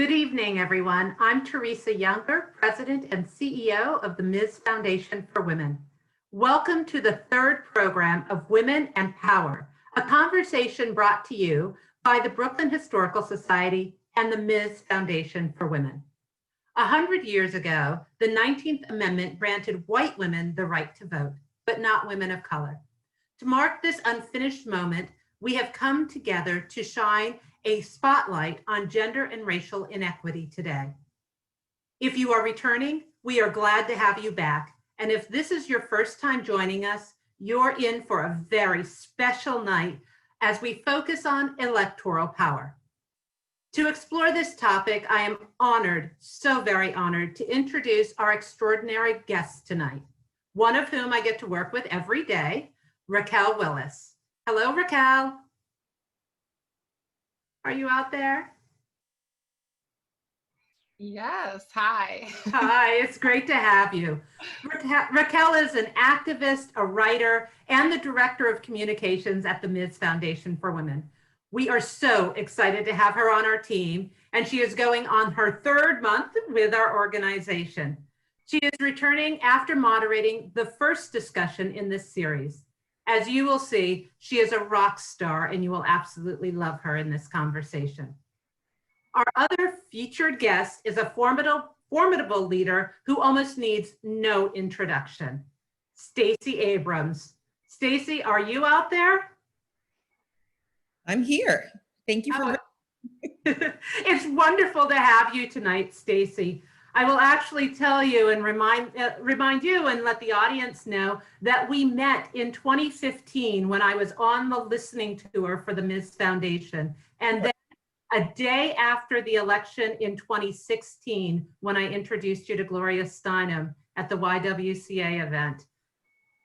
Good evening, everyone. I'm Teresa Younger, President and CEO of the Ms. Foundation for Women. Welcome to the third program of Women and Power, a conversation brought to you by the Brooklyn Historical Society and the Ms. Foundation for Women. 100 years ago, the 19th Amendment granted white women the right to vote, but not women of color. To mark this unfinished moment, we have come together to shine a spotlight on gender and racial inequity today. If you are returning, we are glad to have you back. And if this is your first time joining us, you're in for a very special night as we focus on electoral power. To explore this topic, I am honored, so very honored, to introduce our extraordinary guests tonight, one of whom I get to work with every day, Raquel Willis. Hello, Raquel. Are you out there? Yes, hi. Hi, it's great to have you. Raquel is an activist, a writer, and the Director of Communications at the Ms. Foundation for Women. We are so excited to have her on our team, and she is going on her third month with our organization. She is returning after moderating the first discussion in this series. As you will see, she is a rock star, and you will absolutely love her in this conversation. Our other featured guest is a formidable leader who almost needs no introduction, Stacey Abrams. Stacey, are you out there? I'm here. Thank you for. It's wonderful to have you tonight, Stacey. I will actually tell you and remind you and let the audience know that we met in 2015 when I was on the listening tour for the Ms. Foundation. And then a day after the election in 2016, when I introduced you to Gloria Steinem at the YWCA event.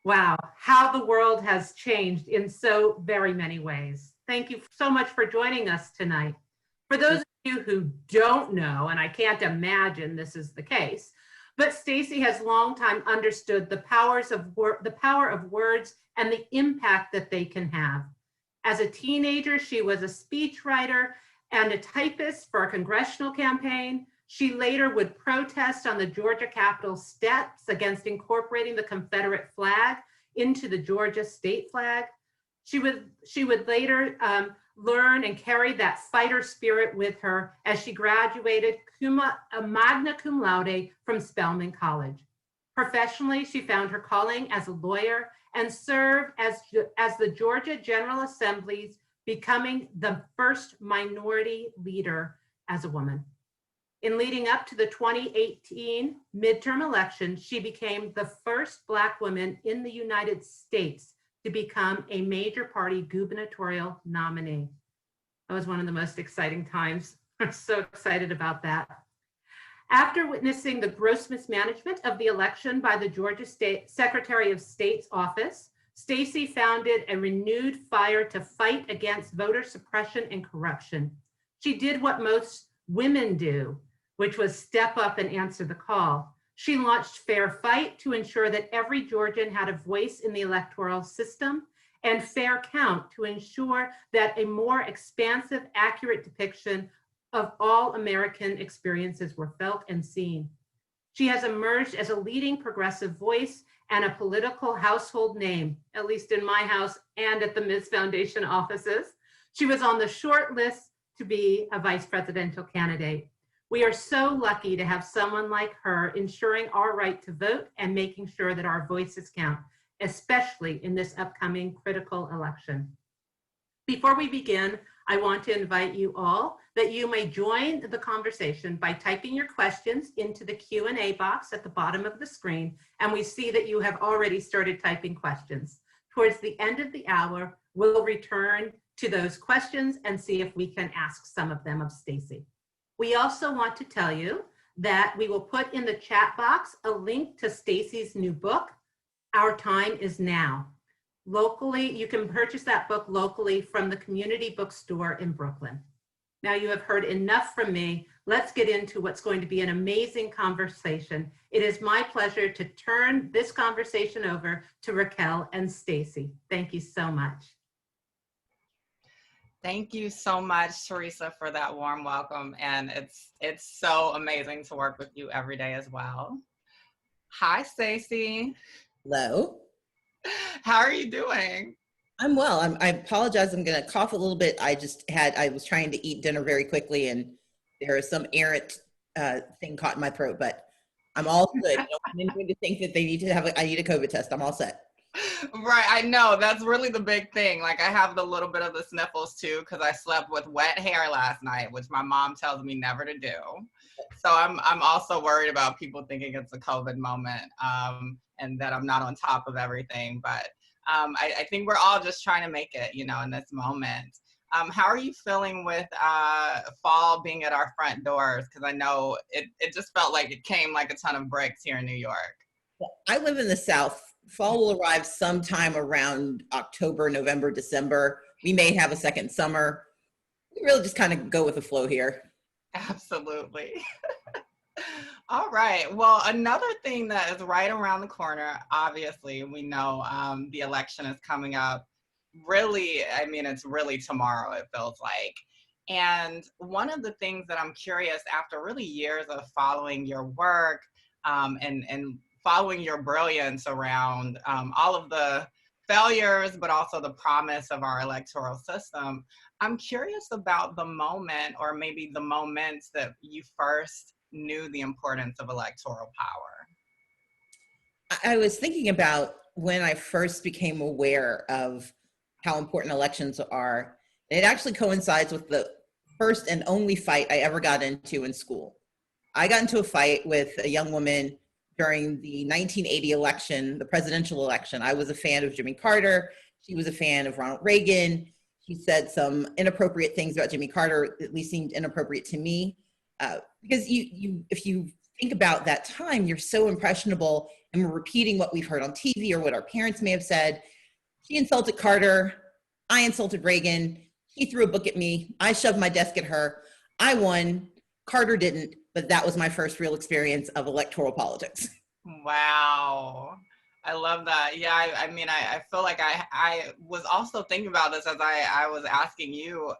Wow, how the world has changed in so very many ways. Thank you so much for joining us tonight. For those of you who don't know, and I can't imagine this is the case, but Stacey has long time understood the power of words and the impact that they can have. As a teenager, she was a speechwriter and a typist for a congressional campaign. She later would protest on the Georgia Capitol steps against incorporating the Confederate flag into the Georgia state flag. She would later learn and carry that fighter spirit with her as she graduated magna cum laude from Spelman College. Professionally, she found her calling as a lawyer and served as the Georgia General Assembly's becoming the first minority leader as a woman. In leading up to the 2018 midterm election, she became the first Black woman in the United States to become a major party gubernatorial nominee. That was one of the most exciting times. I'm so excited about that. After witnessing the gross mismanagement of the election by the Georgia State Secretary of State's office, Stacey founded a renewed fire to fight against voter suppression and corruption. She did what most women do, which was step up and answer the call. She launched Fair Fight to ensure that every Georgian had a voice in the electoral system, and Fair Count to ensure that a more expansive, accurate depiction of all American experiences were felt and seen. She has emerged as a leading progressive voice and a political household name, at least in my house and at the Ms. Foundation offices. She was on the short list to be a vice presidential candidate. We are so lucky to have someone like her ensuring our right to vote and making sure that our voices count, especially in this upcoming critical election. Before we begin, I want to invite you all that you may join the conversation by typing your questions into the Q&A box at the bottom of the screen, and we see that you have already started typing questions. Towards the end of the hour, we'll return to those questions and see if we can ask some of them of Stacey. We also want to tell you that we will put in the chat box a link to Stacey's new book, Our Time Is Now. Locally, you can purchase that book locally from the community bookstore in Brooklyn. Now you have heard enough from me. Let's get into what's going to be an amazing conversation. It is my pleasure to turn this conversation over to Raquel and Stacey. Thank you so much. Thank you so much, Teresa, for that warm welcome. And it's so amazing to work with you every day as well. Hi, Stacey. Hello. How are you doing? I'm well. I apologize. I'm going to cough a little bit. I was trying to eat dinner very quickly and there is some errant thing caught in my throat, but I'm all good. I don't want anyone to think that I need a COVID test. I'm all set. Right, I know. That's really the big thing. Like, I have the little bit of the sniffles too, because I slept with wet hair last night, which my mom tells me never to do. So I'm also worried about people thinking it's a COVID moment, and that I'm not on top of everything. But I think we're all just trying to make it, in this moment. How are you feeling with fall being at our front doors? Because I know it just felt like it came like a ton of bricks here in New York. Well, I live in the South. Fall will arrive sometime around October, November, December. We may have a second summer. We really just kind of go with the flow here. Absolutely. All right. Well, another thing that is right around the corner, obviously, we know the election is coming up. Really, I mean, it's really tomorrow, it feels like. And one of the things that I'm curious after really years of following your work and following your brilliance around all of the failures, but also the promise of our electoral system, I'm curious about the moment or maybe the moments that you first knew the importance of electoral power. I was thinking about when I first became aware of how important elections are. And it actually coincides with the first and only fight I ever got into in school. I got into a fight with a young woman during the 1980 election, the presidential election. I was a fan of Jimmy Carter. She was a fan of Ronald Reagan. She said some inappropriate things about Jimmy Carter, at least seemed inappropriate to me. Because if you think about that time, you're so impressionable and we're repeating what we've heard on TV or what our parents may have said. She insulted Carter. I insulted Reagan. She threw a book at me. I shoved my desk at her. I won. Carter didn't, but that was my first real experience of electoral politics. Wow. I love that. Yeah, I mean, I feel like I was also thinking about this as I was asking you,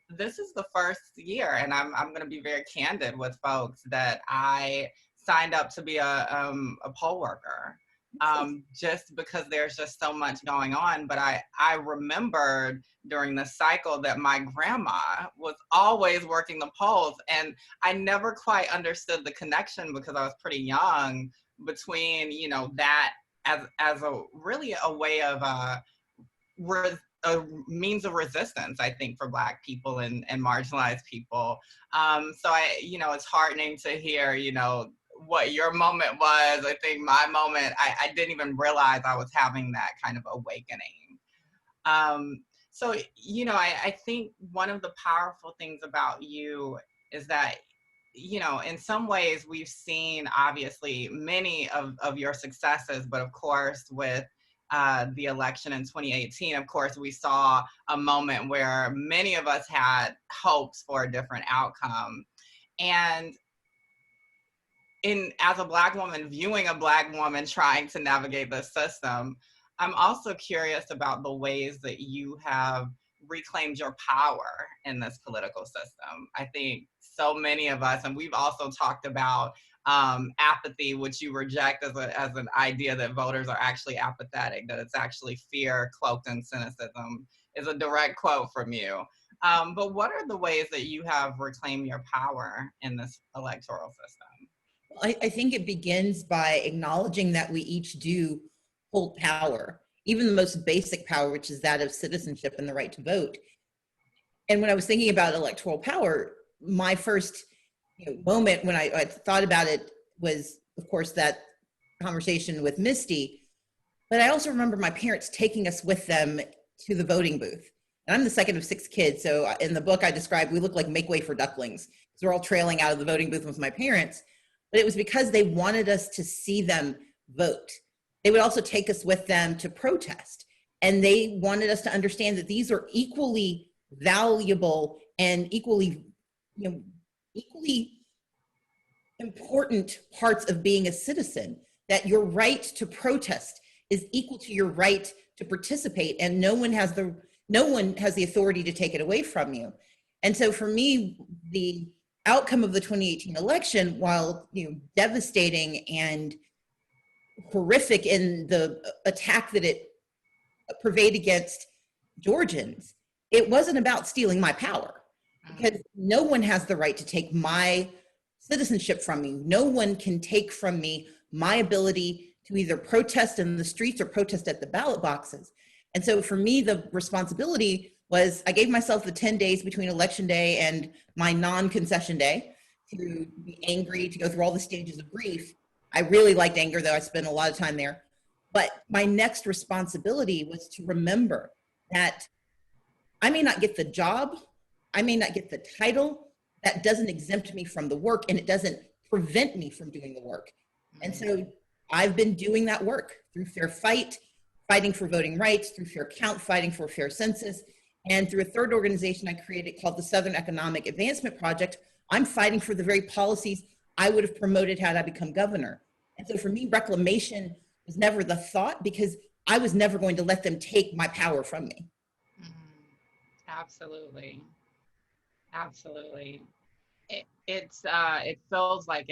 this is the first year, and I'm going to be very candid with folks that I signed up to be a poll worker. Just because there's just so much going on. But I remembered during the cycle that my grandma was always working the polls, and I never quite understood the connection because I was pretty young between, that as a really a way of a means of resistance, I think, for Black people and marginalized people. So it's heartening to hear, what your moment was. I think my moment, I didn't even realize I was having that kind of awakening. So, I think one of the powerful things about you is that, in some ways we've seen obviously many of your successes, but of course with the election in 2018, of course, we saw a moment where many of us had hopes for a different outcome. And as a Black woman, viewing a Black woman trying to navigate the system, I'm also curious about the ways that you have reclaimed your power in this political system. I think so many of us, and we've also talked about apathy, which you reject as an idea that voters are actually apathetic, that it's actually fear cloaked in cynicism, is a direct quote from you. But what are the ways that you have reclaimed your power in this electoral system? I think it begins by acknowledging that we each do hold power, even the most basic power, which is that of citizenship and the right to vote. And when I was thinking about electoral power, my first moment when I thought about it was, of course, that conversation with Misty. But I also remember my parents taking us with them to the voting booth. And I'm the second of 6 kids. So in the book I described, we look like make way for ducklings because we're all trailing out of the voting booth with my parents. But it was because they wanted us to see them vote. They would also take us with them to protest. And they wanted us to understand that these are equally valuable and equally important parts of being a citizen, that your right to protest is equal to your right to participate. And no one has the no one has the authority to take it away from you. And so for me, the outcome of the 2018 election, while devastating and horrific in the attack that it purveyed against Georgians, it wasn't about stealing my power, because no one has the right to take my citizenship from me. No one can take from me my ability to either protest in the streets or protest at the ballot boxes. And so for me, the responsibility was, I gave myself the 10 days between election day and my non-concession day to be angry, to go through all the stages of grief. I really liked anger, though. I spent a lot of time there. But my next responsibility was to remember that I may not get the job, I may not get the title, that doesn't exempt me from the work, and it doesn't prevent me from doing the work. And so I've been doing that work through Fair Fight, fighting for voting rights, through Fair Count, fighting for a fair census, and through a third organization I created called the Southern Economic Advancement Project. I'm fighting for the very policies I would have promoted had I become governor. And so for me, reclamation was never the thought, because I was never going to let them take my power from me. Absolutely. Absolutely. It feels like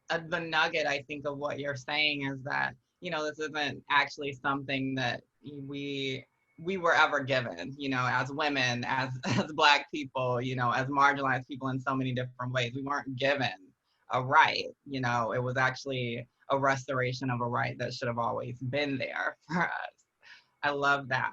the nugget, I think, of what you're saying is that, this isn't actually something that we were ever given, as women, as Black people, as marginalized people in so many different ways. We weren't given a right, it was actually a restoration of a right that should have always been there for us. I love that.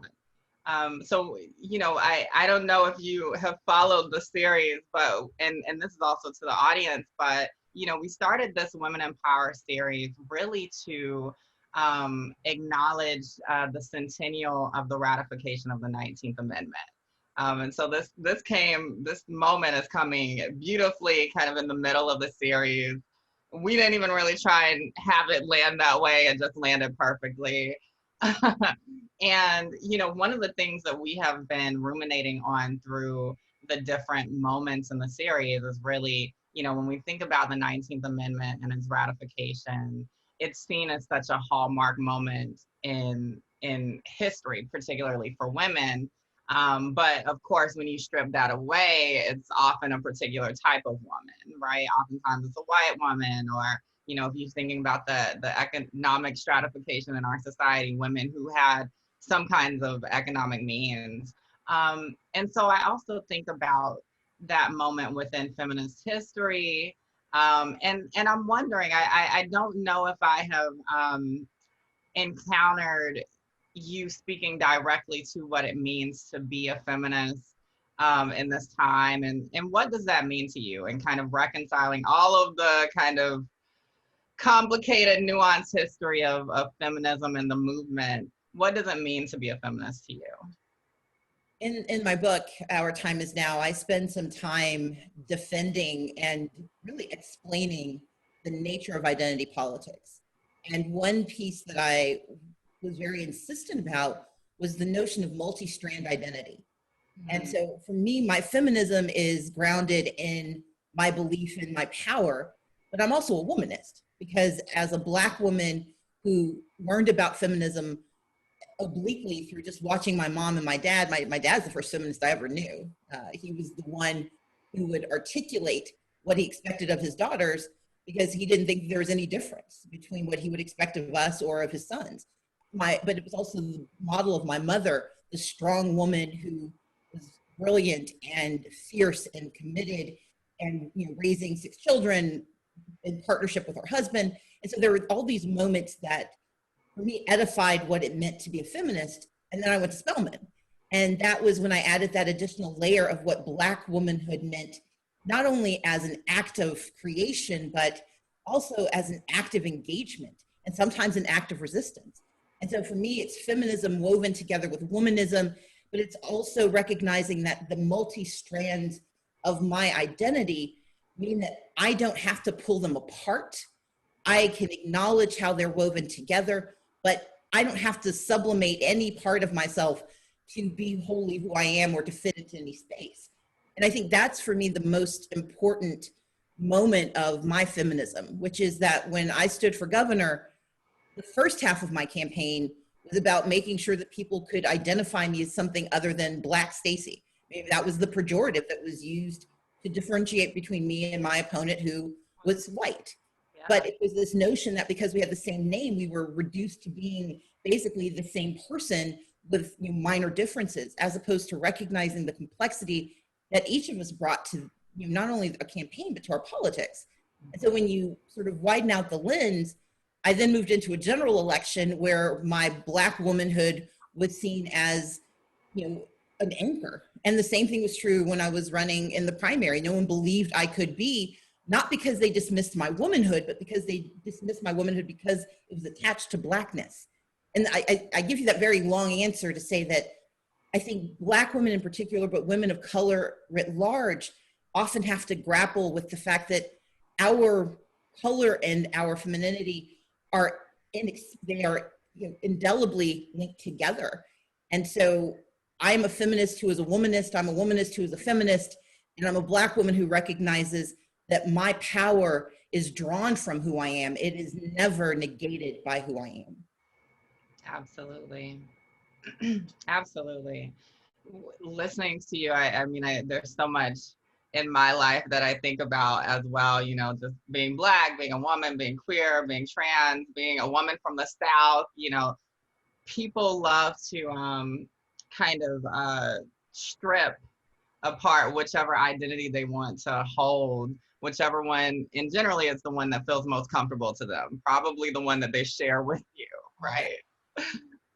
So, I don't know if you have followed the series, but, and this is also to the audience, but, we started this Women in Power series really to acknowledge the centennial of the ratification of the 19th Amendment. And so this moment is coming beautifully kind of in the middle of the series. We didn't even really try and have it land that way. It just landed perfectly. And, one of the things that we have been ruminating on through the different moments in the series is really, when we think about the 19th Amendment and its ratification, it's seen as such a hallmark moment in history, particularly for women. But of course, when you strip that away, it's often a particular type of woman, right? Oftentimes it's a white woman, or, if you're thinking about the economic stratification in our society, women who had some kinds of economic means. And so I also think about that moment within feminist history. And I'm wondering, I don't know if I have encountered you speaking directly to what it means to be a feminist in this time, and what does that mean to you, and kind of reconciling all of the kind of complicated, nuanced history of feminism and the movement. What does it mean to be a feminist to you? In my book, Our Time Is Now, I spend some time defending and really explaining the nature of identity politics. And one piece that I was very insistent about was the notion of multi-strand identity. And so for me, my feminism is grounded in my belief in my power, but I'm also a womanist, because as a Black woman who learned about feminism obliquely through just watching my mom and my dad, my dad's the first feminist I ever knew. He was the one who would articulate what he expected of his daughters, because he didn't think there was any difference between what he would expect of us or of his sons. But it was also the model of my mother, the strong woman who was brilliant and fierce and committed, and raising 6 children in partnership with her husband. And so there were all these moments that for me edified what it meant to be a feminist. And then I went to Spelman, and that was when I added that additional layer of what Black womanhood meant, not only as an act of creation, but also as an act of engagement, and sometimes an act of resistance. And so for me, it's feminism woven together with womanism, but it's also recognizing that the multi-strands of my identity mean that I don't have to pull them apart. I can acknowledge how they're woven together, but I don't have to sublimate any part of myself to be wholly who I am or to fit into any space. And I think that's for me the most important moment of my feminism, which is that when I stood for governor, the first half of my campaign was about making sure that people could identify me as something other than Black Stacey. Maybe that was the pejorative that was used to differentiate between me and my opponent who was white. Yeah. But it was this notion that because we had the same name, we were reduced to being basically the same person with minor differences, as opposed to recognizing the complexity that each of us brought to not only a campaign, but to our politics. And so when you sort of widen out the lens, I then moved into a general election where my Black womanhood was seen as, an anchor. And the same thing was true when I was running in the primary. No one believed I could be, not because they dismissed my womanhood, but because they dismissed my womanhood because it was attached to Blackness. And I give you that very long answer to say that I think Black women in particular, but women of color writ large, often have to grapple with the fact that our color and our femininity are indelibly linked together. And so I'm a feminist who is a womanist, I'm a womanist who is a feminist, and I'm a Black woman who recognizes that my power is drawn from who I am. It is never negated by who I am. Absolutely. Absolutely. Listening to you, there's so much in my life that I think about as well, just being Black, being a woman, being queer, being trans, being a woman from the South. People love to kind of strip apart whichever identity they want to hold, whichever one, and generally it's the one that feels most comfortable to them, probably the one that they share with you, right?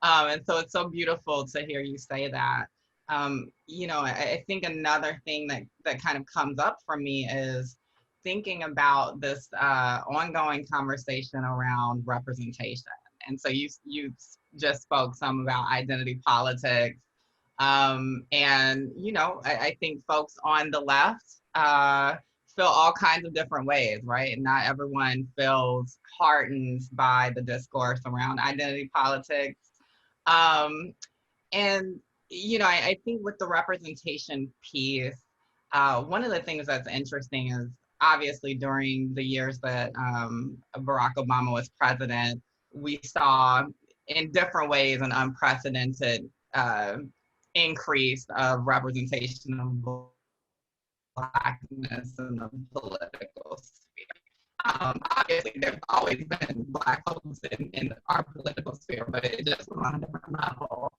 And so it's so beautiful to hear you say that. I think another thing that kind of comes up for me is thinking about this ongoing conversation around representation. And so you just spoke some about identity politics. I think folks on the left feel all kinds of different ways, right? Not everyone feels heartened by the discourse around identity politics. I think with the representation piece, one of the things that's interesting is obviously during the years that Barack Obama was president, we saw in different ways an unprecedented increase of representation of Blackness in the political sphere. Obviously, there's always been Black folks in our political sphere, but it just was on a different level.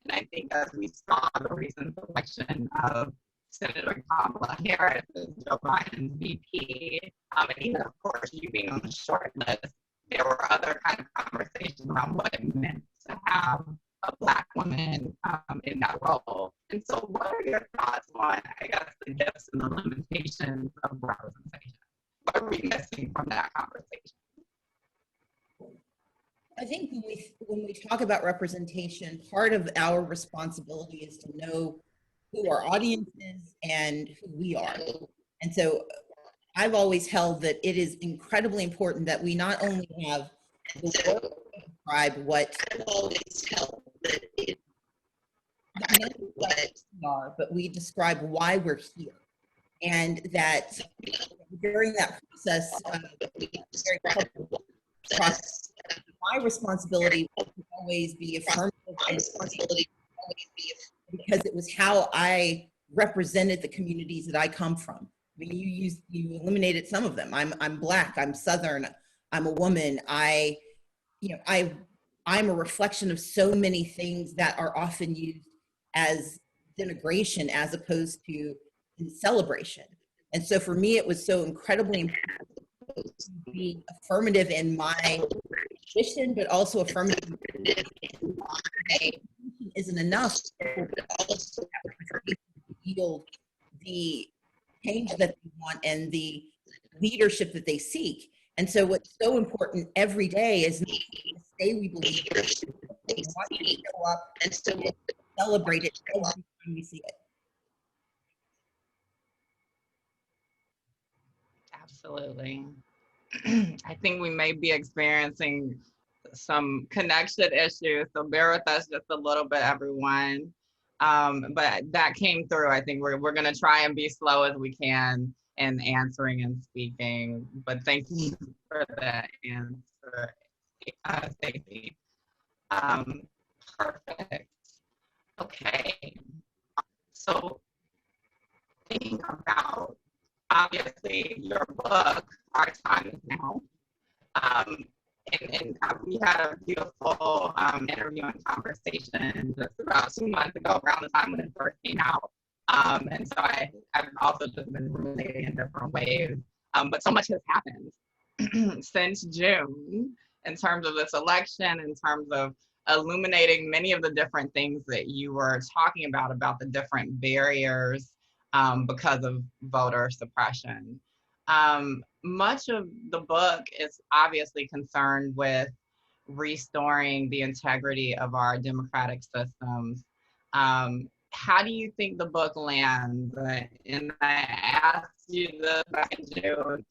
And I think as we saw the recent election of Senator Kamala Harris as Joe Biden's VP, and even, of course, you being on the short list, there were other kind of conversations around what it meant to have a Black woman in that role. And so what are your thoughts on, I guess, the gifts and the limitations of representation? What are we missing from that conversation? I think when we talk about representation, part of our responsibility is to know who our audience is and who we are. And so I've always held that it is incredibly important that we not only have the word to describe what I've always held that it what we are, but we describe why we're here. And that during that process, my responsibility will always be affirmative, because it was how I represented the communities that I come from. I mean, you eliminated some of them. I'm Black, I'm Southern, I'm a woman. I'm a reflection of so many things that are often used as denigration as opposed to celebration. And so for me, it was so incredibly important to be affirmative in my mission, but also affirmative in my isn't enough, but also yield the change that they want and the leadership that they seek. And so what's so important every day is to say we believe it. We want you to show up and still celebrate it every time we see it. Absolutely. I think we may be experiencing some connection issues, so bear with us just a little bit, everyone. But that came through. I think we're going to try and be slow as we can in answering and speaking. But thank you for that answer, Stacey. Perfect. Okay. So thinking about, obviously, your book, Our Time Is Now. And we had a beautiful interview and conversation just about 2 months ago, around the time when it first came out. And so I've also just been ruminating in different ways. But so much has happened since June in terms of this election, in terms of illuminating many of the different things that you were talking about the different barriers because of voter suppression. Much of the book is obviously concerned with restoring the integrity of our democratic systems. How do you think the book lands? And I asked you this back in June,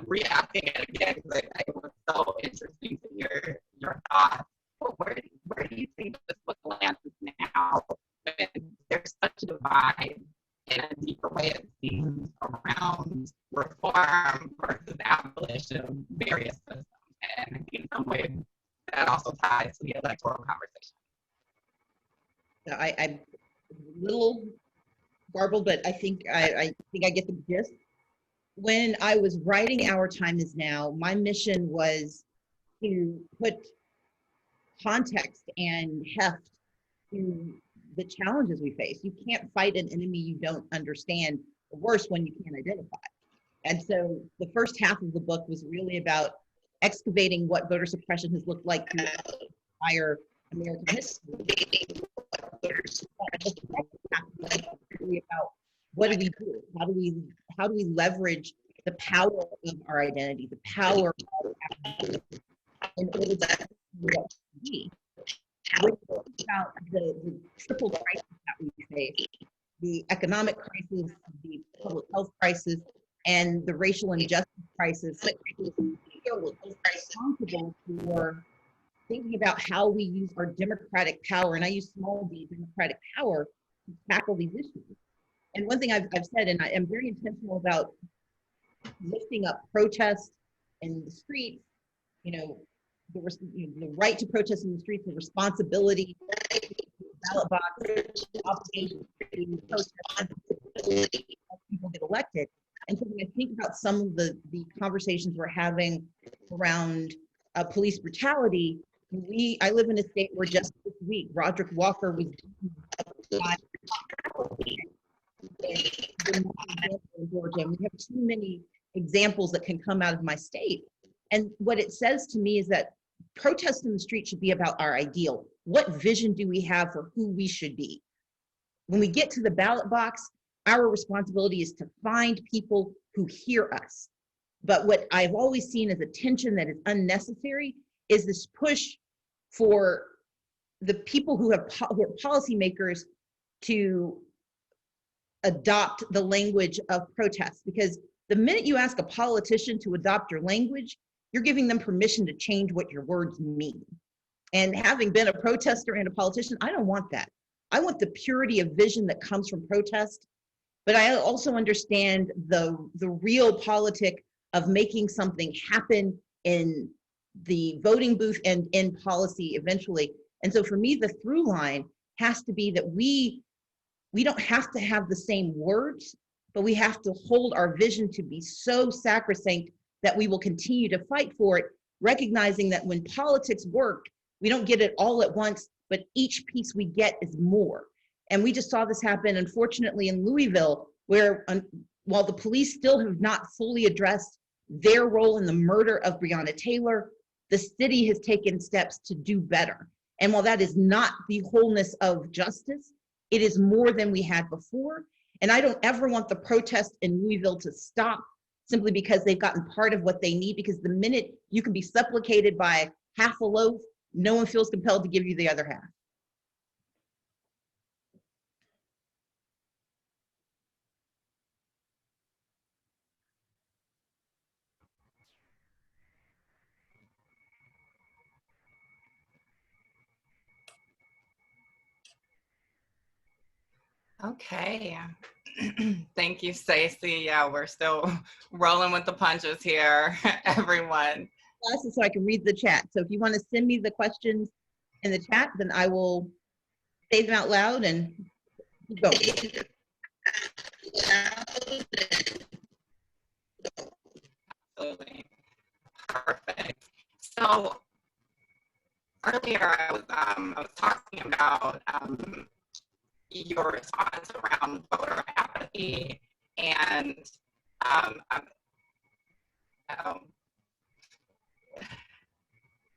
re-asking it again because it was so interesting to hear your thoughts. But where do you think this book lands now? And there's such a divide in a deeper way, it seems, around reform versus abolition of various systems. And in some ways, that also ties to the electoral conversation. I'm a little garbled, but I think I get the gist. When I was writing Our Time Is Now, my mission was to put context and heft to the challenges we face. You can't fight an enemy you don't understand, or worse, when you can't identify. And so the first half of the book was really about excavating what voter suppression has looked like through the entire American history. Really about what do we do? How do we leverage the power of our identity, the power of in order to be. About the triple crisis that we face, the economic crisis, the public health crisis, and the racial injustice crisis, responsible for thinking about how we use our democratic power, and I use small d, democratic power, to tackle these issues. And one thing I've said, and I am very intentional about lifting up protest in the streets, the right to protest in the streets, the responsibility, ballot box, obligation to protest, people get elected. And so when I think about some of the conversations we're having around police brutality, I live in a state where just this week, Roderick Walker was in Georgia. We have too many examples that can come out of my state. And what it says to me is that protest in the street should be about our ideal. What vision do we have for who we should be? When we get to the ballot box, our responsibility is to find people who hear us. But what I've always seen as a tension that is unnecessary is this push for the people who are policymakers to adopt the language of protest. Because the minute you ask a politician to adopt your language, you're giving them permission to change what your words mean. And having been a protester and a politician, I don't want that. I want the purity of vision that comes from protest, but I also understand the real politic of making something happen in the voting booth and in policy eventually. And so for me, the through line has to be that we don't have to have the same words, but we have to hold our vision to be so sacrosanct that we will continue to fight for it, recognizing that when politics work, we don't get it all at once, but each piece we get is more. And we just saw this happen, unfortunately, in Louisville, where while the police still have not fully addressed their role in the murder of Breonna Taylor, the city has taken steps to do better. And while that is not the wholeness of justice, it is more than we had before. And I don't ever want the protest in Louisville to stop simply because they've gotten part of what they need, because the minute you can be supplicated by half a loaf, no one feels compelled to give you the other half. Okay. Thank you, Stacey. Yeah, we're still rolling with the punches here, everyone. So I can read the chat. So if you want to send me the questions in the chat, then I will say them out loud and keep going. Absolutely. Perfect. So earlier I was talking about your response around voter apathy, and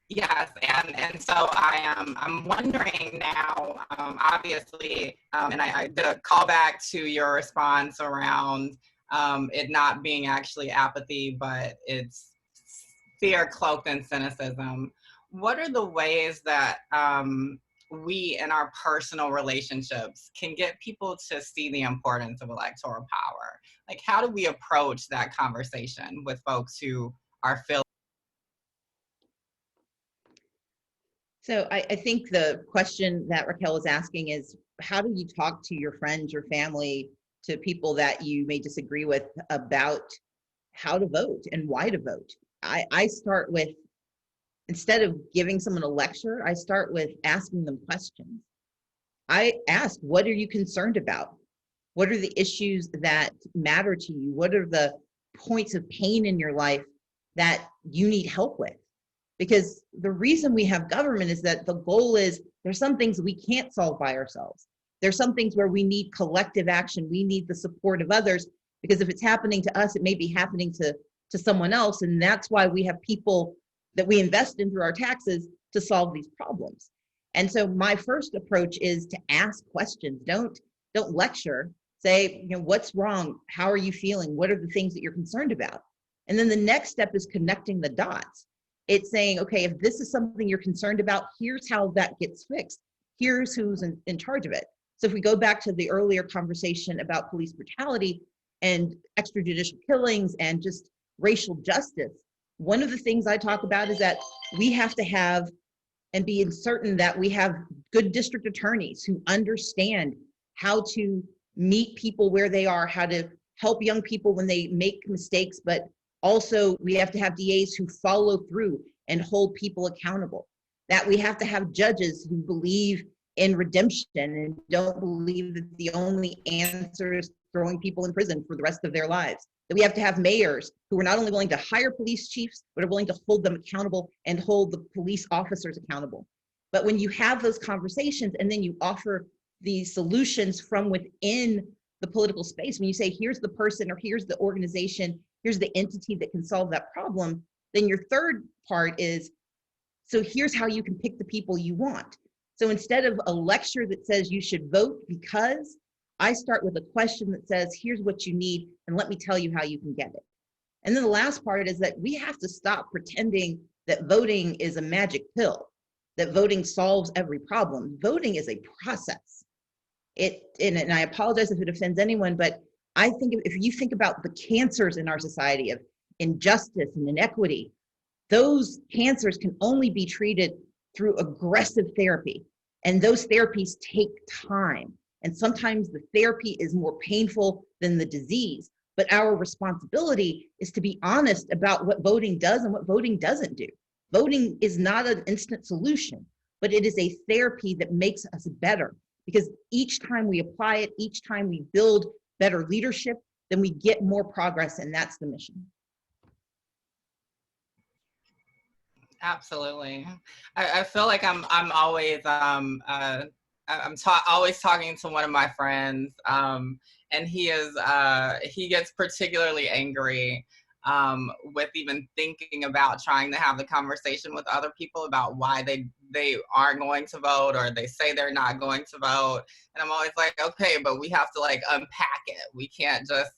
yes, and so I'm wondering now, obviously, and I did a callback to your response around it not being actually apathy, but it's fear cloaked in cynicism. What are the ways that we in our personal relationships can get people to see the importance of electoral power? Like, how do we approach that conversation with folks who are feeling? So I think the question that Raquel was asking is, how do you talk to your friends, your family, to people that you may disagree with about how to vote and why to vote? I start with, instead of giving someone a lecture, I start with asking them questions. I ask, what are you concerned about? What are the issues that matter to you? What are the points of pain in your life that you need help with? Because the reason we have government is that the goal is, there's some things we can't solve by ourselves. There's some things where we need collective action. We need the support of others, because if it's happening to us, it may be happening to someone else. And that's why we have people that we invest in through our taxes to solve these problems. And so my first approach is to ask questions. Don't lecture. Say, what's wrong? How are you feeling? What are the things that you're concerned about? And then the next step is connecting the dots. It's saying, okay, if this is something you're concerned about, here's how that gets fixed. Here's who's in charge of it. So if we go back to the earlier conversation about police brutality and extrajudicial killings and just racial justice, one of the things I talk about is that we have to have and be certain that we have good district attorneys who understand how to meet people where they are, how to help young people when they make mistakes, but also we have to have DAs who follow through and hold people accountable. That we have to have judges who believe in redemption and don't believe that the only answer is throwing people in prison for the rest of their lives. That we have to have mayors who are not only willing to hire police chiefs, but are willing to hold them accountable and hold the police officers accountable. But when you have those conversations and then you offer the solutions from within the political space, when you say, here's the person or here's the organization, here's the entity that can solve that problem, then your third part is, so here's how you can pick the people you want. So instead of a lecture that says you should vote because, I start with a question that says, here's what you need, and let me tell you how you can get it. And then the last part is that we have to stop pretending that voting is a magic pill, that voting solves every problem. Voting is a process. And I apologize if it offends anyone, but I think if you think about the cancers in our society of injustice and inequity, those cancers can only be treated through aggressive therapy. And those therapies take time. And sometimes the therapy is more painful than the disease. But our responsibility is to be honest about what voting does and what voting doesn't do. Voting is not an instant solution, but it is a therapy that makes us better. Because each time we apply it, each time we build better leadership, then we get more progress, and that's the mission. Absolutely. I feel like I'm always always talking to one of my friends, and he gets particularly angry with even thinking about trying to have the conversation with other people about why they aren't going to vote, or they say they're not going to vote. And I'm always like, okay, but we have to unpack it. We can't just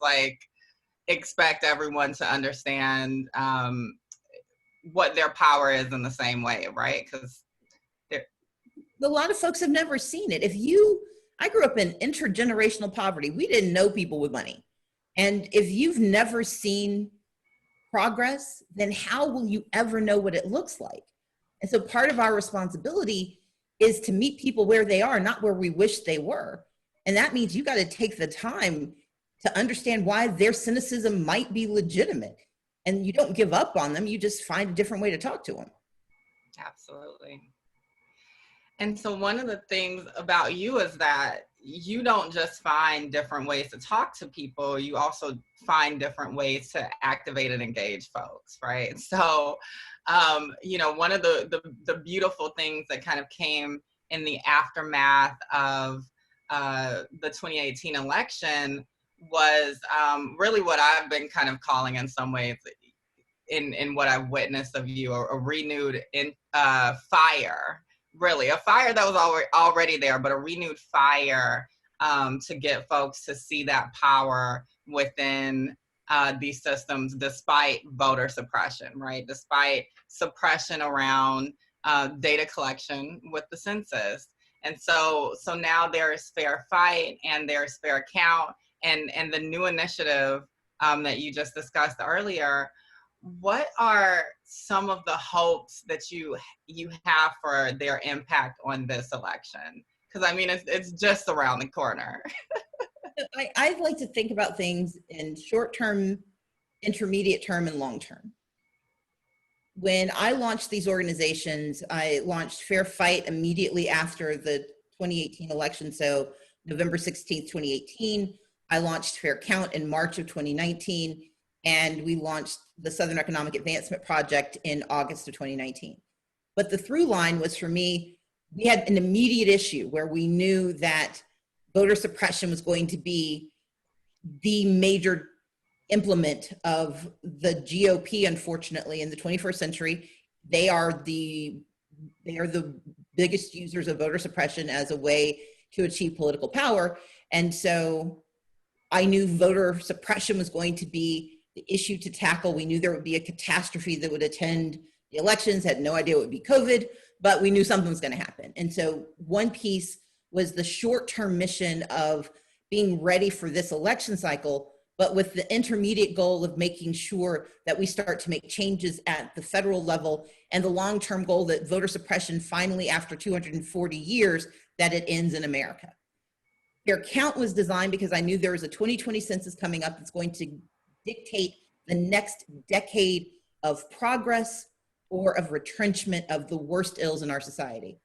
expect everyone to understand what their power is in the same way, right? Because a lot of folks have never seen it. I grew up in intergenerational poverty. We didn't know people with money. And if you've never seen progress, then how will you ever know what it looks like? And so part of our responsibility is to meet people where they are, not where we wish they were. And that means you got to take the time to understand why their cynicism might be legitimate. And you don't give up on them, you just find a different way to talk to them. Absolutely. And so one of the things about you is that you don't just find different ways to talk to people, you also find different ways to activate and engage folks, right? So, you know, one of the beautiful things that kind of came in the aftermath of the 2018 election was really what I've been kind of calling in some ways in what I've witnessed of you, a renewed fire, really a fire that was already there, but a renewed fire to get folks to see that power within these systems, despite voter suppression, right? Despite suppression around data collection with the census. And so now there is fair fight and there's fair count, and the new initiative that you just discussed earlier. What are some of the hopes that you have for their impact on this election? Because I mean, it's just around the corner. I like to think about things in short term, intermediate term, and long term. When I launched these organizations, I launched Fair Fight immediately after the 2018 election. So November 16th, 2018, I launched Fair Count in March of 2019. And we launched the Southern Economic Advancement Project in August of 2019. But the through line was, for me, we had an immediate issue where we knew that voter suppression was going to be the major implement of the GOP, unfortunately, in the 21st century. They are the biggest users of voter suppression as a way to achieve political power. And so I knew voter suppression was going to be the issue to tackle. We knew there would be a catastrophe that would attend the elections, had no idea it would be COVID, but we knew something was going to happen. And so one piece was the short-term mission of being ready for this election cycle, but with the intermediate goal of making sure that we start to make changes at the federal level, and the long-term goal that voter suppression finally, after 240 years, that it ends in America. Fair Count was designed because I knew there was a 2020 census coming up that's going to dictate the next decade of progress or of retrenchment of the worst ills in our society.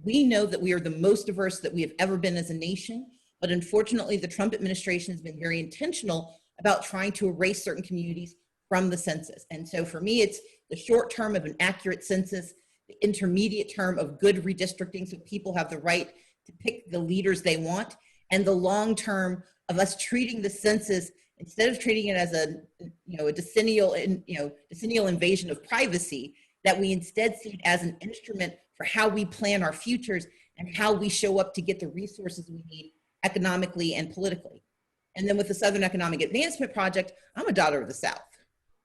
We know that we are the most diverse that we have ever been as a nation, but unfortunately the Trump administration has been very intentional about trying to erase certain communities from the census. And so for me, it's the short term of an accurate census, the intermediate term of good redistricting so people have the right to pick the leaders they want, and the long term of us treating the census, instead of treating it as a decennial invasion of privacy, that we instead see it as an instrument for how we plan our futures and how we show up to get the resources we need economically and politically. And then with the Southern Economic Advancement Project, I'm a daughter of the South.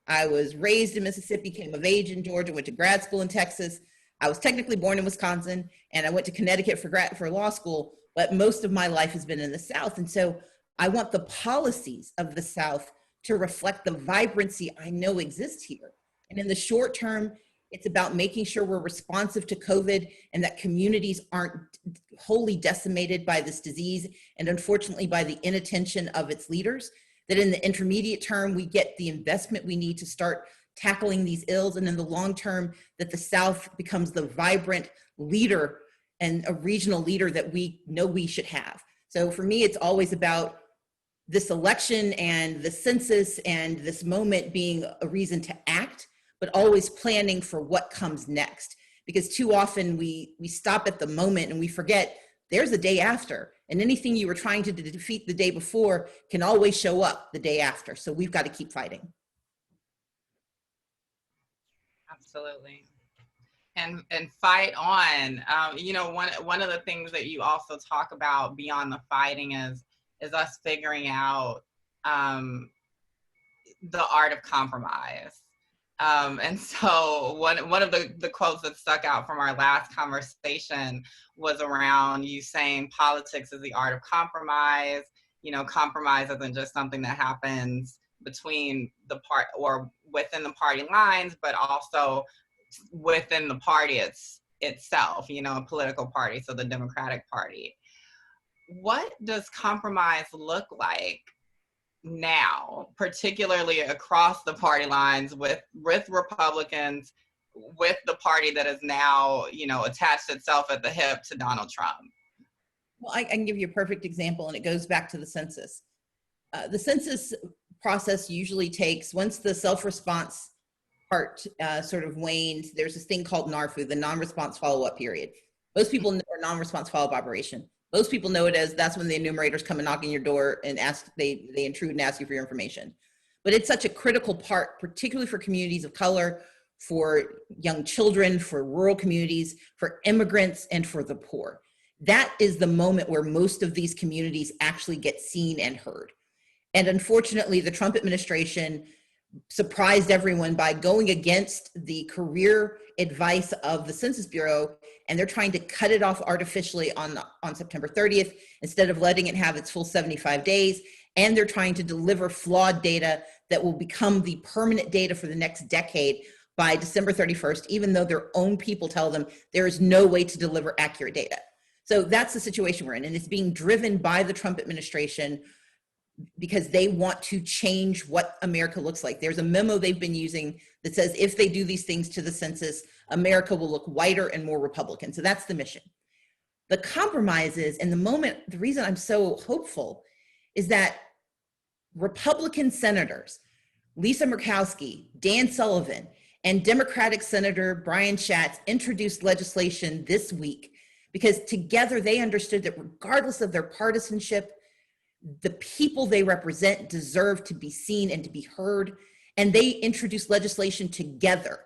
I was raised in Mississippi, came of age in Georgia, went to grad school in Texas. I was technically born in Wisconsin, and I went to Connecticut for law school, but most of my life has been in the South. And so I want the policies of the South to reflect the vibrancy I know exists here. And in the short term, it's about making sure we're responsive to COVID and that communities aren't wholly decimated by this disease and unfortunately by the inattention of its leaders. That in the intermediate term, we get the investment we need to start tackling these ills, and in the long term, that the South becomes the vibrant leader and a regional leader that we know we should have. So for me, it's always about this election and the census and this moment being a reason to act, but always planning for what comes next. Because too often we stop at the moment and we forget there's a day after, and anything you were trying to defeat the day before can always show up the day after. So we've got to keep fighting. Absolutely. And fight on. One of the things that you also talk about beyond the fighting is us figuring out the art of compromise. And so one of the quotes that stuck out from our last conversation was around you saying politics is the art of compromise. Compromise isn't just something that happens between the part or within the party lines, but also within the party itself, a political party, so the Democratic Party. What does compromise look like now, particularly across the party lines with Republicans with the party that is now, attached itself at the hip to Donald Trump? Well, I can give you a perfect example, and it goes back to the census. The census process usually takes, once the self-response part sort of waned, there's this thing called NARFU, the non-response follow-up period. Most people know, or non-response follow-up operation. Most people know it as that's when the enumerators come and knock on your door and they intrude and ask you for your information. But it's such a critical part, particularly for communities of color, for young children, for rural communities, for immigrants, and for the poor. That is the moment where most of these communities actually get seen and heard. And unfortunately, the Trump administration surprised everyone by going against the career advice of the Census Bureau, and they're trying to cut it off artificially on September 30th instead of letting it have its full 75 days. And they're trying to deliver flawed data that will become the permanent data for the next decade by December 31st, even though their own people tell them there is no way to deliver accurate data. So that's the situation we're in, and it's being driven by the Trump administration because they want to change what America looks like. There's a memo they've been using that says if they do these things to the census, America will look whiter and more Republican. So that's the mission. The compromise is, and the reason I'm so hopeful is that Republican senators, Lisa Murkowski, Dan Sullivan, and Democratic Senator Brian Schatz introduced legislation this week because together they understood that regardless of their partisanship, the people they represent deserve to be seen and to be heard. And they introduced legislation together.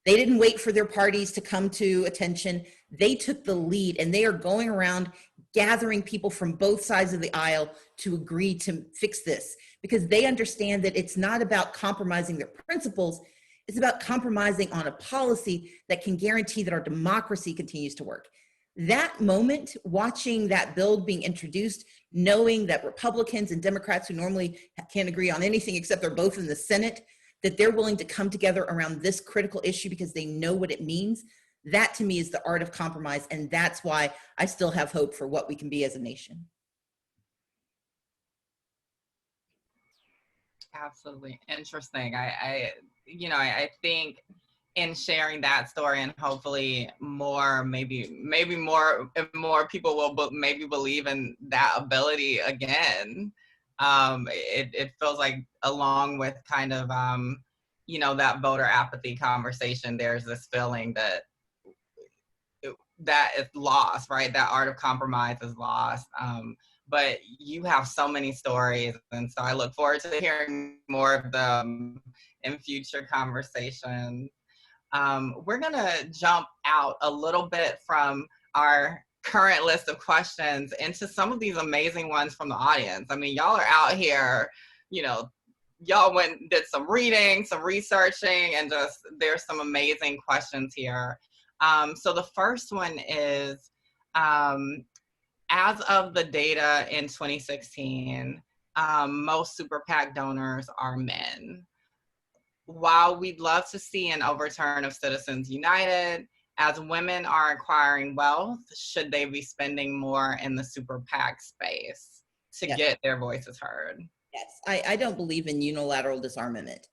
They didn't wait for their parties to come to attention. They took the lead, and they are going around gathering people from both sides of the aisle to agree to fix this, because they understand that it's not about compromising their principles. It's about compromising on a policy that can guarantee that our democracy continues to work. That moment, watching that bill being introduced, knowing that Republicans and Democrats who normally can't agree on anything except they're both in the Senate, that they're willing to come together around this critical issue because they know what it means, that to me is the art of compromise. And that's why I still have hope for what we can be as a nation. Absolutely interesting. I think in sharing that story, and hopefully maybe more people will maybe believe in that ability again. It feels like, along with kind of that voter apathy conversation, there's this feeling that is lost, right? That art of compromise is lost. But you have so many stories, and so I look forward to hearing more of them in future conversations. We're gonna jump out a little bit from our current list of questions into some of these amazing ones from the audience. I mean, y'all are out here, y'all went and did some reading, some researching, and just there's some amazing questions here. So the first one is, as of the data in 2016, most super PAC donors are men. While we'd love to see an overturn of Citizens United, as women are acquiring wealth, should they be spending more in the super PAC space to get their voices heard? Yes, I don't believe in unilateral disarmament.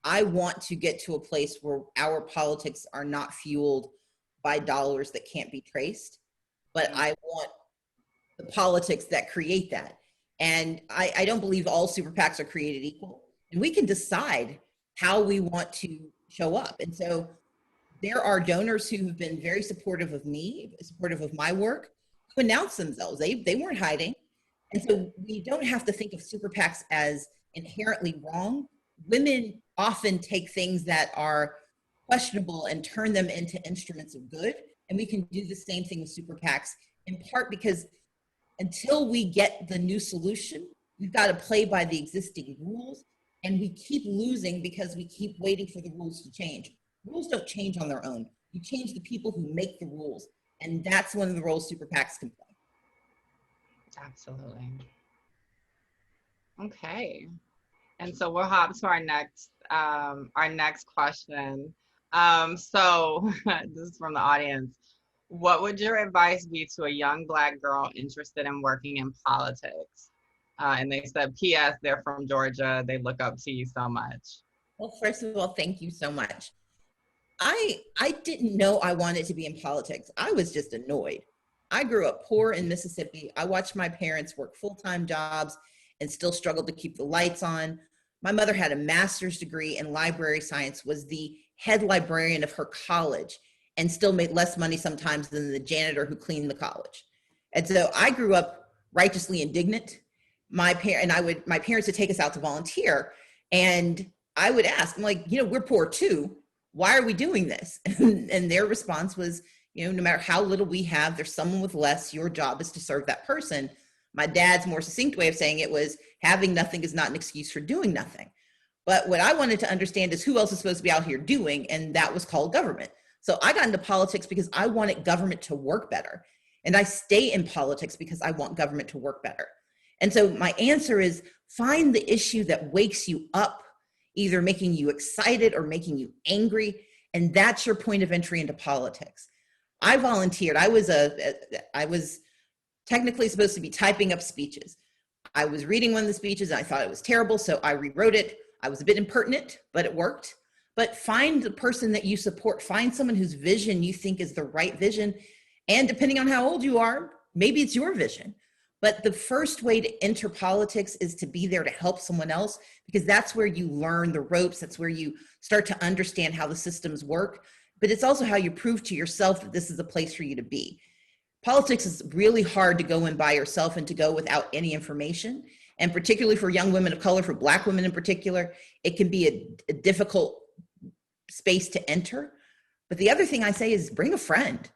I want to get to a place where our politics are not fueled by dollars that can't be traced, but I want the politics that create that. And I don't believe all super PACs are created equal. And we can decide how we want to show up. And so there are donors who have been very supportive of me, supportive of my work, who announce themselves. They weren't hiding. And so we don't have to think of super PACs as inherently wrong. Women often take things that are questionable and turn them into instruments of good. And we can do the same thing with super PACs, in part because until we get the new solution, we've got to play by the existing rules. And we keep losing because we keep waiting for the rules to change. Rules don't change on their own. You change the people who make the rules. And that's one of the roles super PACs can play. Absolutely. Okay. And so we'll hop to our next question. So this is from the audience. What would your advice be to a young Black girl interested in working in politics? And they said, P.S., they're from Georgia. They look up to you so much. Well, first of all, thank you so much. I didn't know I wanted to be in politics. I was just annoyed. I grew up poor in Mississippi. I watched my parents work full-time jobs and still struggled to keep the lights on. My mother had a master's degree in library science, was the head librarian of her college, and still made less money sometimes than the janitor who cleaned the college. And so I grew up righteously indignant. My parents would take us out to volunteer, and I would ask, I'm like, we're poor too. Why are we doing this? And their response was, no matter how little we have, there's someone with less. Your job is to serve that person. My dad's more succinct way of saying it was, having nothing is not an excuse for doing nothing. But what I wanted to understand is who else is supposed to be out here doing, and that was called government. So I got into politics because I wanted government to work better. And I stay in politics because I want government to work better. And so my answer is, find the issue that wakes you up, either making you excited or making you angry, and that's your point of entry into politics. I volunteered. I was technically supposed to be typing up speeches. I was reading one of the speeches and I thought it was terrible, so I rewrote it. I was a bit impertinent, but it worked. But find the person that you support. Find someone whose vision you think is the right vision. And depending on how old you are, maybe it's your vision. But the first way to enter politics is to be there to help someone else, because that's where you learn the ropes. That's where you start to understand how the systems work. But it's also how you prove to yourself that this is a place for you to be. Politics is really hard to go in by yourself and to go without any information. And particularly for young women of color, for Black women in particular, it can be a difficult space to enter. But the other thing I say is bring a friend.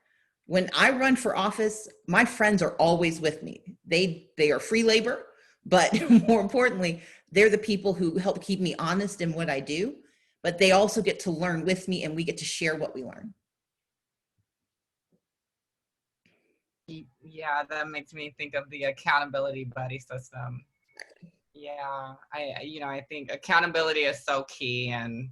When I run for office, my friends are always with me. They are free labor, but more importantly, they're the people who help keep me honest in what I do, but they also get to learn with me and we get to share what we learn. Yeah, that makes me think of the accountability buddy system. Yeah, I think accountability is so key, and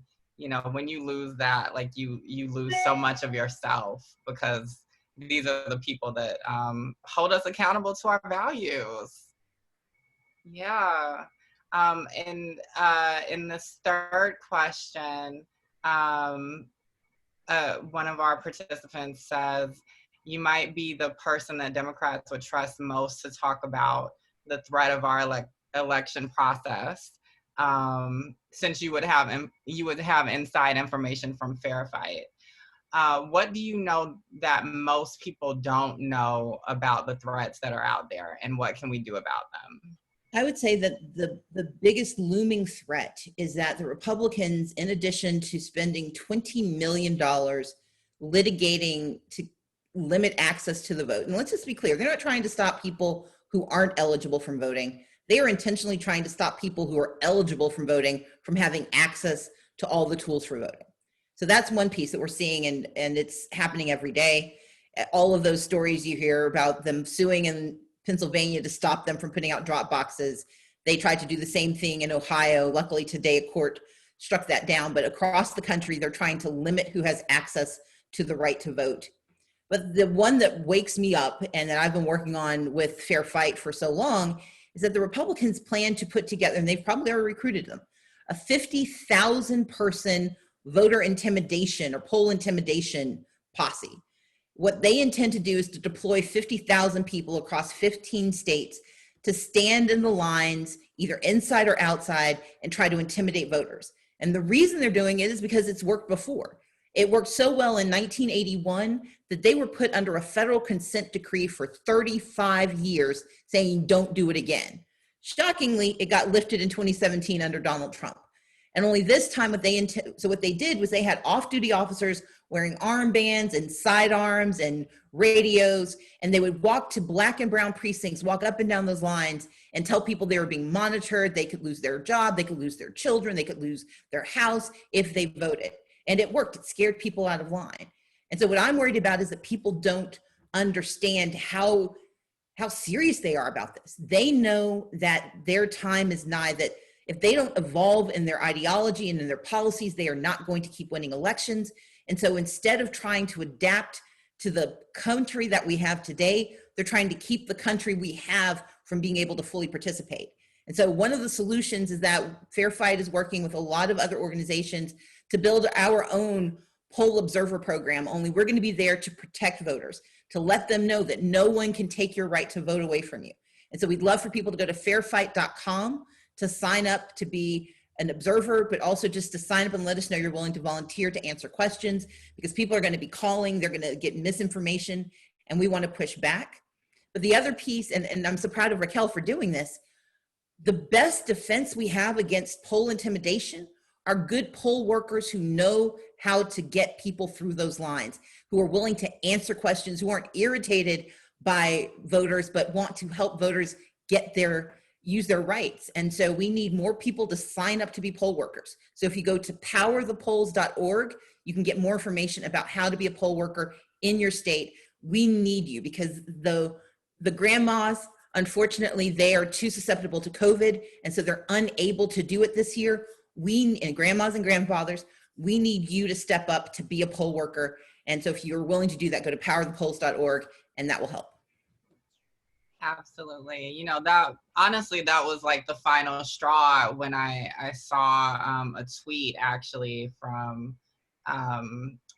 when you lose that, like you lose so much of yourself, because these are the people that hold us accountable to our values. Yeah. In this third question, one of our participants says, you might be the person that Democrats would trust most to talk about the threat of our election process, since you would have inside information from Fair Fight. What do you know that most people don't know about the threats that are out there, and what can we do about them? I would say that the biggest looming threat is that the Republicans, in addition to spending $20 million litigating to limit access to the vote, and let's just be clear, they're not trying to stop people who aren't eligible from voting. They are intentionally trying to stop people who are eligible from voting from having access to all the tools for voting. So that's one piece that we're seeing, and it's happening every day. All of those stories you hear about them suing in Pennsylvania to stop them from putting out drop boxes. They tried to do the same thing in Ohio. Luckily today a court struck that down, but across the country they're trying to limit who has access to the right to vote. But the one that wakes me up, and that I've been working on with Fair Fight for so long, is that the Republicans plan to put together, and they've probably already recruited them, a 50,000 person voter intimidation or poll intimidation posse. What they intend to do is to deploy 50,000 people across 15 states to stand in the lines, either inside or outside, and try to intimidate voters. And the reason they're doing it is because it's worked before. It worked so well in 1981 that they were put under a federal consent decree for 35 years saying don't do it again. Shockingly, it got lifted in 2017 under Donald Trump. And only this time what they did was they had off-duty officers wearing armbands and sidearms and radios, and they would walk to Black and brown precincts, walk up and down those lines and tell people they were being monitored. They could lose their job, they could lose their children, they could lose their house if they voted. And it worked. It scared people out of line. And so what I'm worried about is that people don't understand how serious they are about this. They know that their time is nigh, that if they don't evolve in their ideology and in their policies, they are not going to keep winning elections. And so instead of trying to adapt to the country that we have today, they're trying to keep the country we have from being able to fully participate. And so one of the solutions is that Fair Fight is working with a lot of other organizations to build our own poll observer program, only we're going to be there to protect voters, to let them know that no one can take your right to vote away from you. And so we'd love for people to go to fairfight.com to sign up to be an observer, but also just to sign up and let us know you're willing to volunteer to answer questions, because people are going to be calling, they're going to get misinformation, and we want to push back. But the other piece, and I'm so proud of Raquel for doing this, the best defense we have against poll intimidation are good poll workers who know how to get people through those lines, who are willing to answer questions, who aren't irritated by voters, but want to help voters use their rights. And so we need more people to sign up to be poll workers. So if you go to powerthepolls.org, you can get more information about how to be a poll worker in your state. We need you, because the grandmas, unfortunately, they are too susceptible to COVID, and so they're unable to do it this year. And grandmas and grandfathers, we need you to step up to be a poll worker. And so if you're willing to do that, go to powerthepolls.org, and that will help. Absolutely. You know, that honestly, that was like the final straw when I saw a tweet actually from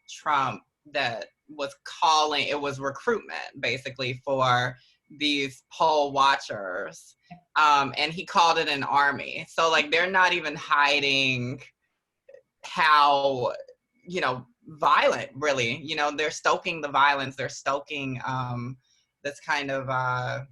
Trump that was calling, it was recruitment basically for these poll watchers. And he called it an army. So like, they're not even hiding how, you know, violent really, you know, they're stoking the violence, they're stoking this kind of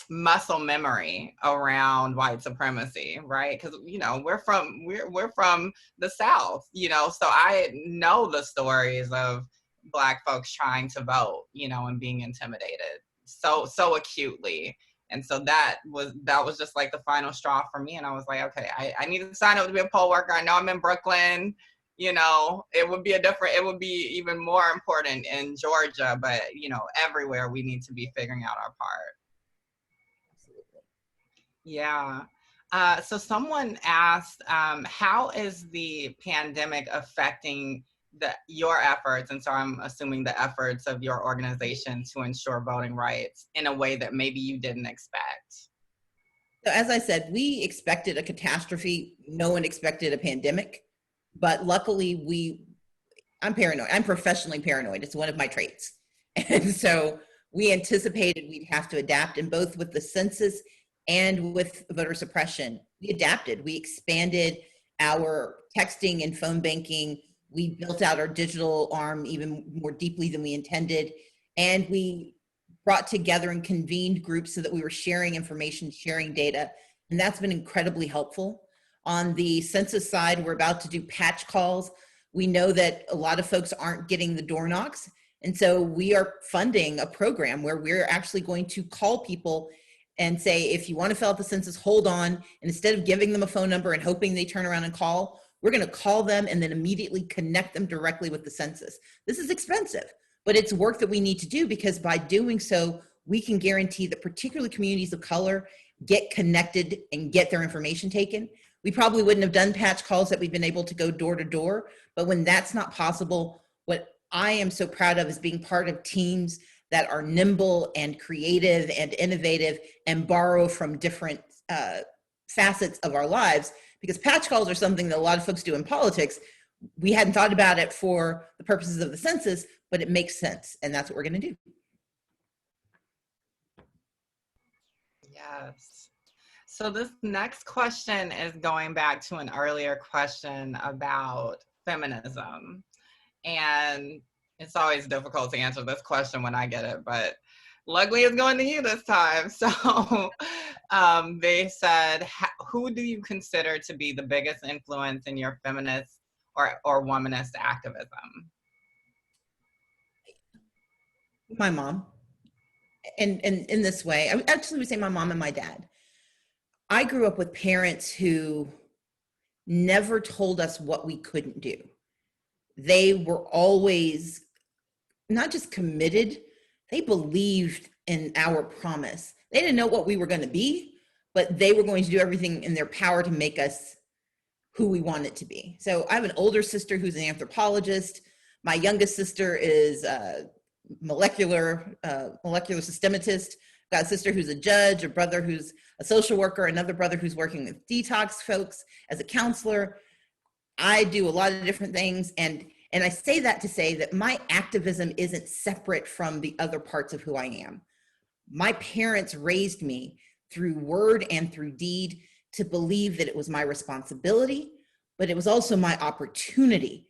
muscle memory around white supremacy, right? Because, you know, we're from the South, you know, so I know the stories of Black folks trying to vote, you know, and being intimidated so acutely. And so that was just like the final straw for me. And I was like, okay, I need to sign up to be a poll worker. I know I'm in Brooklyn, you know, it would be even more important in Georgia, but, you know, everywhere we need to be figuring out our part. Absolutely. Yeah. So someone asked, how is the pandemic affecting your efforts, and so I'm assuming the efforts of your organization to ensure voting rights in a way that maybe you didn't expect? So as I said, we expected a catastrophe. No one expected a pandemic, but luckily I'm paranoid. I'm professionally paranoid. It's one of my traits. And so we anticipated we'd have to adapt, and both with the census and with voter suppression, we adapted. We expanded our texting and phone banking. We built out our digital arm even more deeply than we intended. And we brought together and convened groups so that we were sharing information, sharing data. And that's been incredibly helpful. On the census side, we're about to do patch calls. We know that a lot of folks aren't getting the door knocks. And so we are funding a program where we're actually going to call people and say, if you want to fill out the census, hold on. And instead of giving them a phone number and hoping they turn around and call, we're going to call them and then immediately connect them directly with the census. This is expensive, but it's work that we need to do, because by doing so, we can guarantee that particularly communities of color get connected and get their information taken. We probably wouldn't have done patch calls that we've been able to go door to door, but when that's not possible, what I am so proud of is being part of teams that are nimble and creative and innovative and borrow from different facets of our lives. Because patch calls are something that a lot of folks do in politics. We hadn't thought about it for the purposes of the census, but it makes sense, and that's what we're going to do. Yes. So this next question is going back to an earlier question about feminism. And it's always difficult to answer this question when I get it, but luckily it's going to you this time. So they said, who do you consider to be the biggest influence in your feminist or womanist activism? My mom. And in this way, I actually would say my mom and my dad. I grew up with parents who never told us what we couldn't do. They were always not just committed, they believed in our promise. They didn't know what we were going to be, but they were going to do everything in their power to make us who we wanted to be. So I have an older sister who's an anthropologist. My youngest sister is a molecular systematist. I've got a sister who's a judge, a brother who's a social worker, another brother who's working with detox folks as a counselor. I do a lot of different things, and And I say that to say that my activism isn't separate from the other parts of who I am. My parents raised me through word and through deed to believe that it was my responsibility, but it was also my opportunity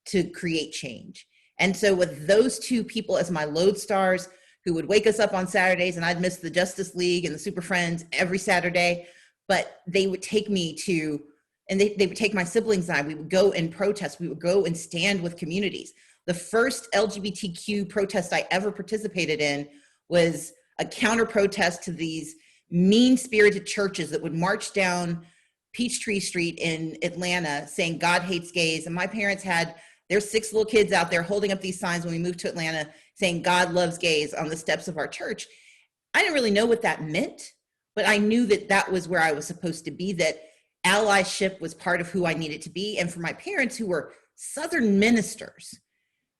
to create change. And so with those two people as my lodestars, who would wake us up on Saturdays, and I'd miss the Justice League and the Super Friends every Saturday, but they would take me to, and they would take my siblings and I, we would go and protest, we would go and stand with communities. The first LGBTQ protest I ever participated in was a counter protest to these mean-spirited churches that would march down Peachtree Street in Atlanta saying God hates gays. And my parents had their 6 little kids out there holding up these signs when we moved to Atlanta saying God loves gays on the steps of our church. I didn't really know what that meant, but I knew that that was where I was supposed to be, that allyship was part of who I needed to be. And for my parents, who were Southern ministers,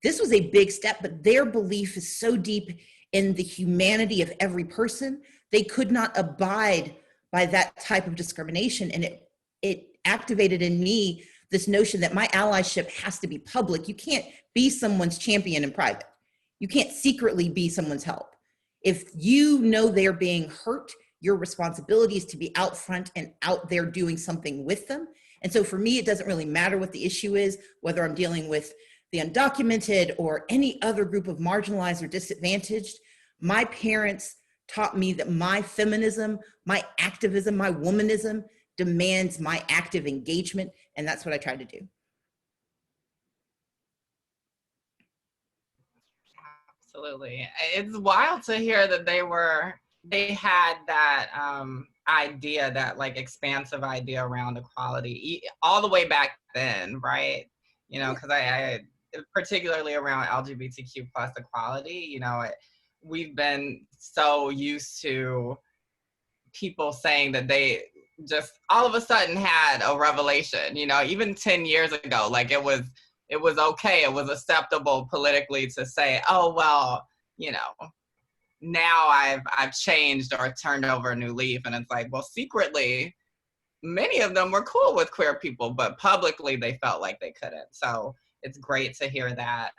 this was a big step, but their belief is so deep in the humanity of every person, they could not abide by that type of discrimination. And it activated in me this notion that my allyship has to be public. You can't be someone's champion in private. You can't secretly be someone's help. If you know they're being hurt, your responsibility is to be out front and out there doing something with them. And so for me, it doesn't really matter what the issue is, whether I'm dealing with the undocumented or any other group of marginalized or disadvantaged. My parents taught me that my feminism, my activism, my womanism demands my active engagement. And that's what I try to do. Absolutely. It's wild to hear that they had that idea, that like expansive idea around equality all the way back then, right? You know, because I particularly around LGBTQ plus equality, you know, we've been so used to people saying that they just all of a sudden had a revelation, you know, even 10 years ago, like it was okay, it was acceptable politically to say, oh, well, you know, now I've changed or turned over a new leaf. And it's like, well, secretly, many of them were cool with queer people, but publicly they felt like they couldn't. So it's great to hear that.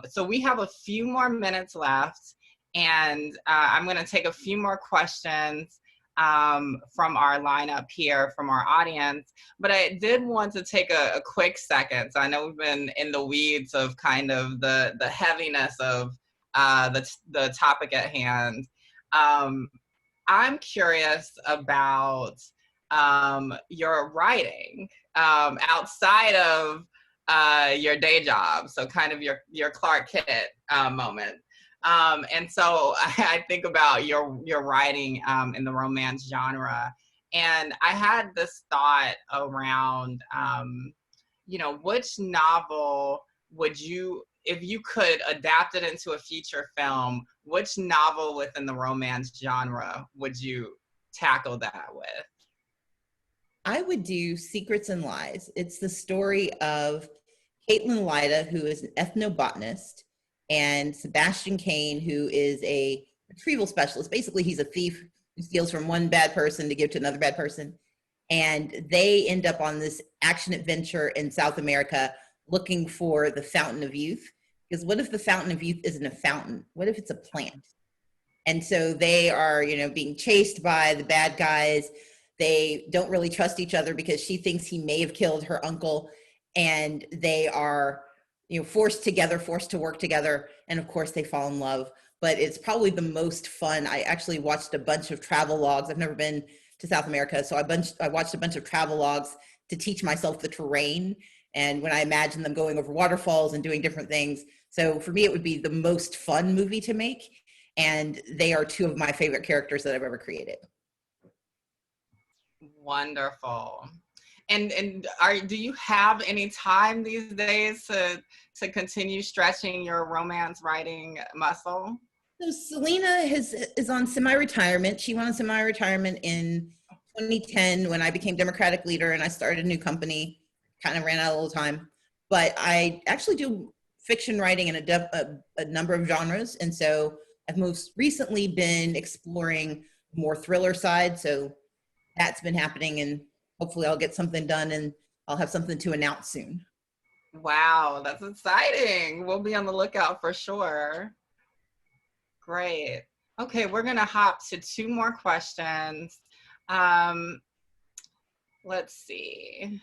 So we have a few more minutes left, and I'm going to take a few more questions from our lineup here, from our audience. But I did want to take a quick second. So I know we've been in the weeds of kind of the heaviness of the topic at hand. I'm curious about your writing outside of your day job, so kind of your Clark Kent moment. And so I think about your writing in the romance genre, and I had this thought around, you know, which novel would you, if you could adapt it into a feature film, which novel within the romance genre would you tackle that with? I would do Secrets and Lies. It's the story of Caitlin Lyda, who is an ethnobotanist, and Sebastian Kane, who is a retrieval specialist. Basically, he's a thief who steals from one bad person to give to another bad person. And they end up on this action adventure in South America looking for the Fountain of Youth. Because what if the Fountain of Youth isn't a fountain? What if it's a plant? And so they are, you know, being chased by the bad guys. They don't really trust each other because she thinks he may have killed her uncle. And they are, you know, forced to work together. And of course they fall in love. But it's probably the most fun. I actually watched a bunch of travel logs. I've never been to South America, so I watched a bunch of travel logs to teach myself the terrain. And when I imagine them going over waterfalls and doing different things. So for me, it would be the most fun movie to make. And they are two of my favorite characters that I've ever created. Wonderful. And do you have any time these days to continue stretching your romance writing muscle? So Selena is on semi-retirement. She went on semi-retirement in 2010 when I became Democratic leader and I started a new company, kind of ran out a little time. But I actually do fiction writing in a number of genres. And so I've most recently been exploring more thriller side. So that's been happening, and hopefully I'll get something done and I'll have something to announce soon. Wow, that's exciting. We'll be on the lookout for sure. Great. Okay, we're gonna hop to 2 more questions. Let's see.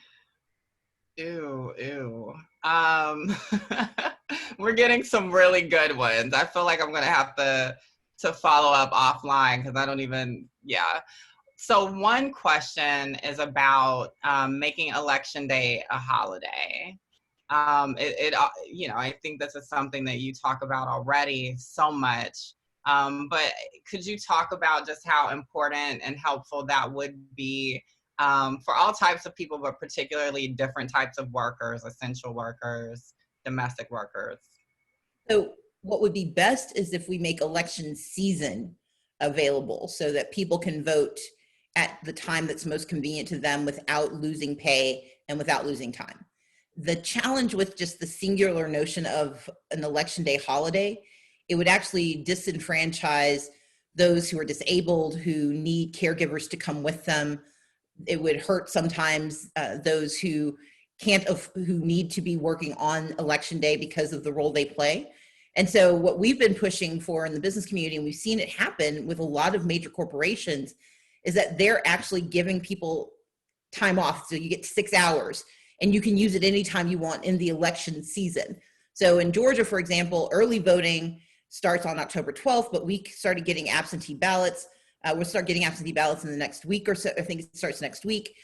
Ooh. We're getting some really good ones. I feel like I'm gonna have to follow up offline because I don't even, yeah. So one question is about making Election Day a holiday. You know, I think this is something that you talk about already so much. But could you talk about just how important and helpful that would be for all types of people, but particularly different types of workers, essential workers, domestic workers? So what would be best is if we make election season available so that people can vote at the time that's most convenient to them without losing pay and without losing time. The challenge with just the singular notion of an election day holiday, it would actually disenfranchise those who are disabled, who need caregivers to come with them. It would hurt sometimes those who who need to be working on election day because of the role they play. And so what we've been pushing for in the business community, and we've seen it happen with a lot of major corporations, is that they're actually giving people time off. So you get 6 hours and you can use it anytime you want in the election season. So in Georgia, for example, early voting starts on October 12th, but we started getting absentee ballots. We'll start getting absentee ballots in the next week or so. I think it starts next week.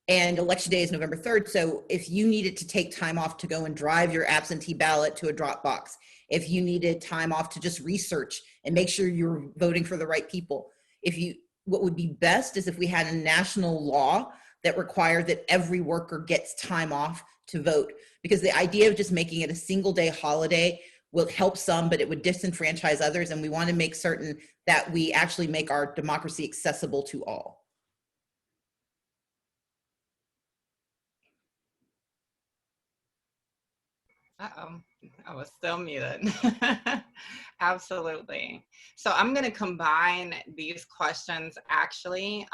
And election day is November 3rd. So if you needed to take time off to go and drive your absentee ballot to a drop box, if you needed time off to just research and make sure you're voting for the right people, what would be best is if we had a national law that required that every worker gets time off to vote, because the idea of just making it a single day holiday will help some, but it would disenfranchise others. And we want to make certain that we actually make our democracy accessible to all. Uh-oh, I was still muted. Absolutely. So I'm going to combine these questions actually.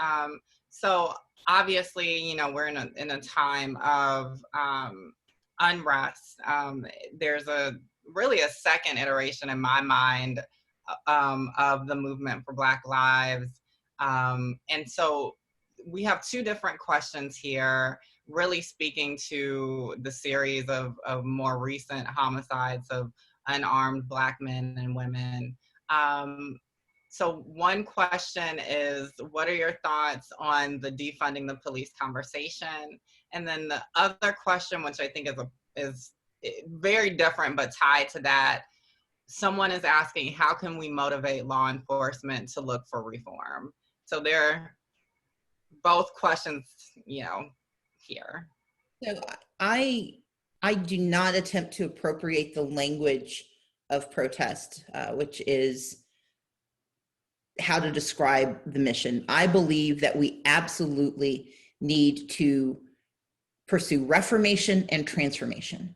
So obviously, you know, we're in a time of unrest. There's really a second iteration in my mind of the movement for Black Lives. And so we have 2 different questions here, really speaking to the series of more recent homicides of unarmed Black men and women. So one question is, what are your thoughts on the defunding the police conversation? And then the other question, which I think is very different but tied to that, someone is asking, how can we motivate law enforcement to look for reform? So they're both questions, you know, here. So I do not attempt to appropriate the language of protest, which is how to describe the mission. I believe that we absolutely need to pursue reformation and transformation.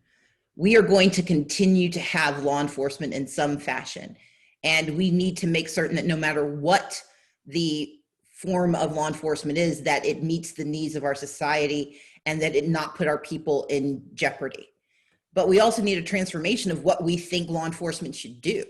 We are going to continue to have law enforcement in some fashion, and we need to make certain that no matter what the form of law enforcement is, that it meets the needs of our society and that it not put our people in jeopardy. But we also need a transformation of what we think law enforcement should do.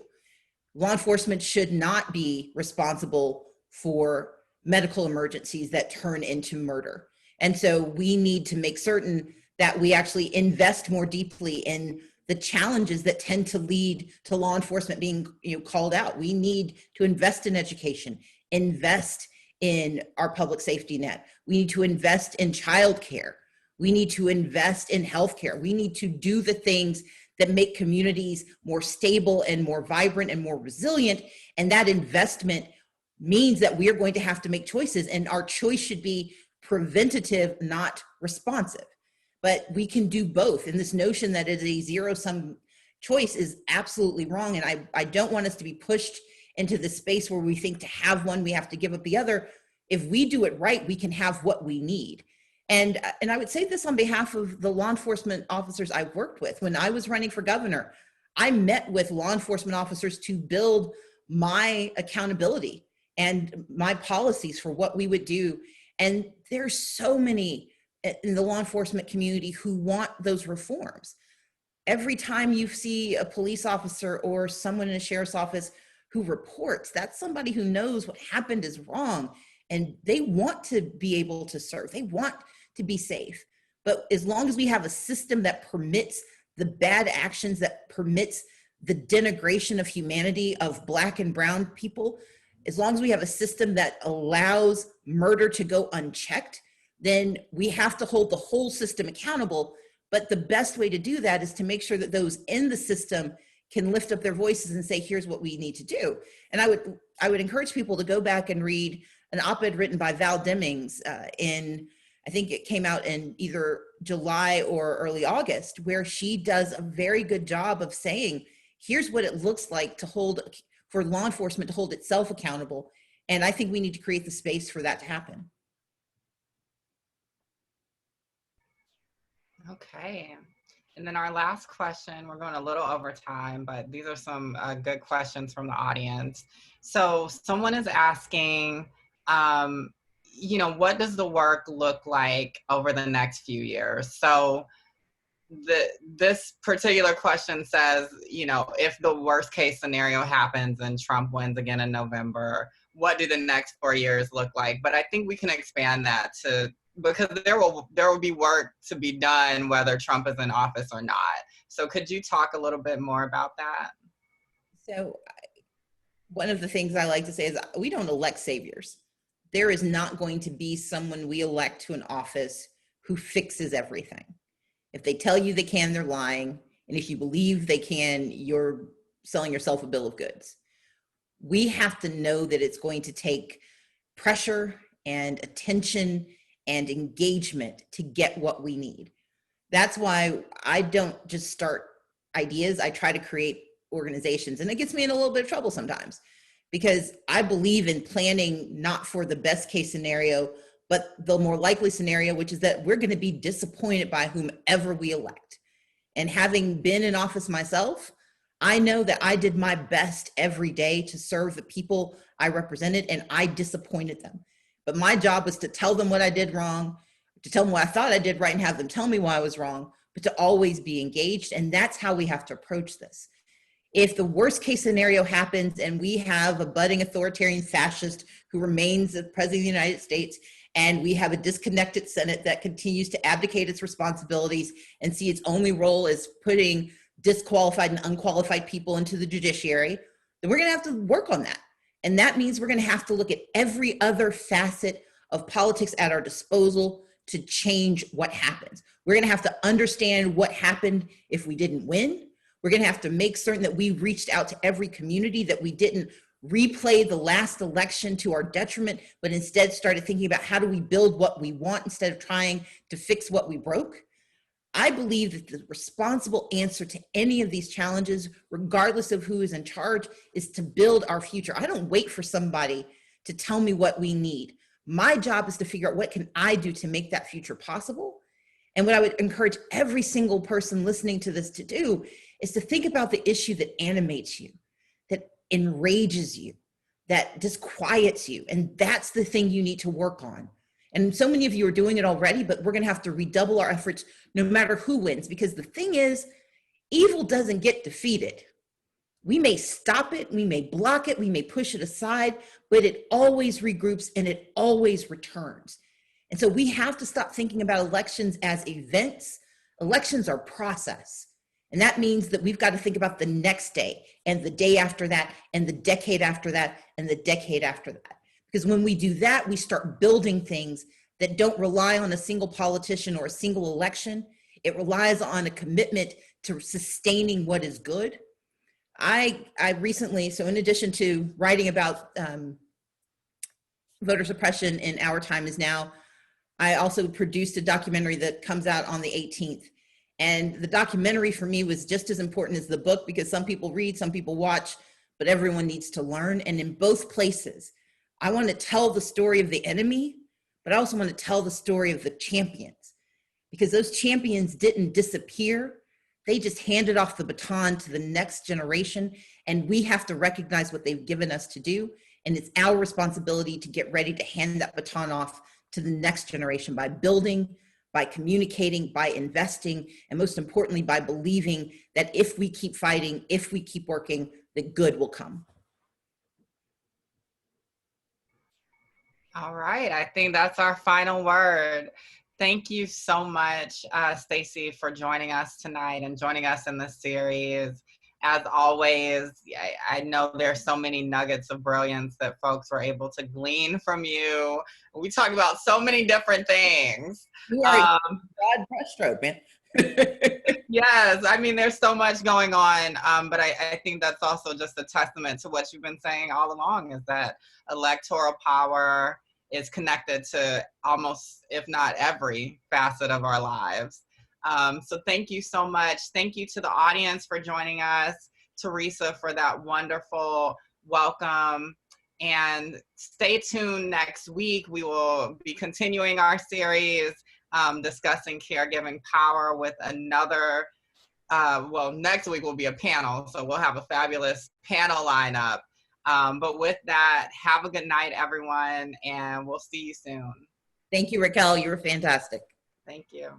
Law enforcement should not be responsible for medical emergencies that turn into murder. And so we need to make certain that we actually invest more deeply in the challenges that tend to lead to law enforcement being, called out. We need to invest in education, invest in our public safety net. We need to invest in childcare. We need to invest in healthcare. We need to do the things that make communities more stable and more vibrant and more resilient. And that investment means that we are going to have to make choices, and our choice should be preventative, not responsive. But we can do both. And this notion that it's a zero-sum choice is absolutely wrong. And I don't want us to be pushed into the space where we think to have one, we have to give up the other. If we do it right, we can have what we need. And I would say this on behalf of the law enforcement officers I've worked with. When I was running for governor, I met with law enforcement officers to build my accountability and my policies for what we would do. And there's so many in the law enforcement community who want those reforms. Every time you see a police officer or someone in a sheriff's office who reports, that's somebody who knows what happened is wrong, and they want to be able to serve. They want to be safe. But as long as we have a system that permits the bad actions, that permits the denigration of humanity of Black and brown people, as long as we have a system that allows murder to go unchecked, then we have to hold the whole system accountable. But the best way to do that is to make sure that those in the system can lift up their voices and say, here's what we need to do. And I would encourage people to go back and read an op-ed written by Val Demings I think it came out in either July or early August, where she does a very good job of saying, here's what it looks like for law enforcement to hold itself accountable. And I think we need to create the space for that to happen. Okay. And then our last question, we're going a little over time, but these are some good questions from the audience. So someone is asking, what does the work look like over the next few years? So this particular question says, if the worst case scenario happens and Trump wins again in November, what do the next 4 years look like? But I think we can expand that because there will be work to be done whether Trump is in office or not. So could you talk a little bit more about that? So one of the things I like to say is we don't elect saviors. There is not going to be someone we elect to an office who fixes everything. If they tell you they can, they're lying. And if you believe they can, you're selling yourself a bill of goods. We have to know that it's going to take pressure and attention and engagement to get what we need. That's why I don't just start ideas. I try to create organizations, and it gets me in a little bit of trouble sometimes because I believe in planning not for the best case scenario, but the more likely scenario, which is that we're going to be disappointed by whomever we elect. And having been in office myself, I know that I did my best every day to serve the people I represented, and I disappointed them. But my job was to tell them what I did wrong, to tell them what I thought I did right, and have them tell me why I was wrong, but to always be engaged. And that's how we have to approach this. If the worst case scenario happens and we have a budding authoritarian fascist who remains the president of the United States, and we have a disconnected Senate that continues to abdicate its responsibilities and see its only role as putting disqualified and unqualified people into the judiciary, then we're going to have to work on that. And that means we're going to have to look at every other facet of politics at our disposal to change what happens. We're going to have to understand what happened if we didn't win. We're going to have to make certain that we reached out to every community, that we didn't replay the last election to our detriment, but instead started thinking about how do we build what we want instead of trying to fix what we broke. I believe that the responsible answer to any of these challenges, regardless of who is in charge, is to build our future. I don't wait for somebody to tell me what we need. My job is to figure out what can I do to make that future possible. And what I would encourage every single person listening to this to do is to think about the issue that animates you, that enrages you, that disquiets you. And that's the thing you need to work on. And so many of you are doing it already, but we're going to have to redouble our efforts no matter who wins, because the thing is, evil doesn't get defeated. We may stop it, we may block it, we may push it aside, but it always regroups and it always returns. And so we have to stop thinking about elections as events. Elections are process. And that means that we've got to think about the next day and the day after that and the decade after that and the decade after that. Because when we do that, we start building things that don't rely on a single politician or a single election. It relies on a commitment to sustaining what is good. I recently, so in addition to writing about voter suppression in Our Time Is Now, I also produced a documentary that comes out on the 18th. And the documentary for me was just as important as the book, because some people read, some people watch, but everyone needs to learn. And in both places, I want to tell the story of the enemy, but I also want to tell the story of the champions, because those champions didn't disappear. They just handed off the baton to the next generation, and we have to recognize what they've given us to do. And it's our responsibility to get ready to hand that baton off to the next generation by building by communicating, by investing, and most importantly, by believing that if we keep fighting, if we keep working, the good will come. All right, I think that's our final word. Thank you so much, Stacey, for joining us tonight and joining us in this series. As always, I know there's so many nuggets of brilliance that folks were able to glean from you. We talked about so many different things. You are a broad brushstroke, man. Yes, I mean, there's so much going on, but I think that's also just a testament to what you've been saying all along, is that electoral power is connected to almost, if not every facet of our lives. So thank you so much. Thank you to the audience for joining us, Teresa, for that wonderful welcome. And stay tuned next week. We will be continuing our series discussing caregiving power with another, well, next week will be a panel, so we'll have a fabulous panel lineup. But with that, have a good night, everyone, and we'll see you soon. Thank you, Raquel. You were fantastic. Thank you.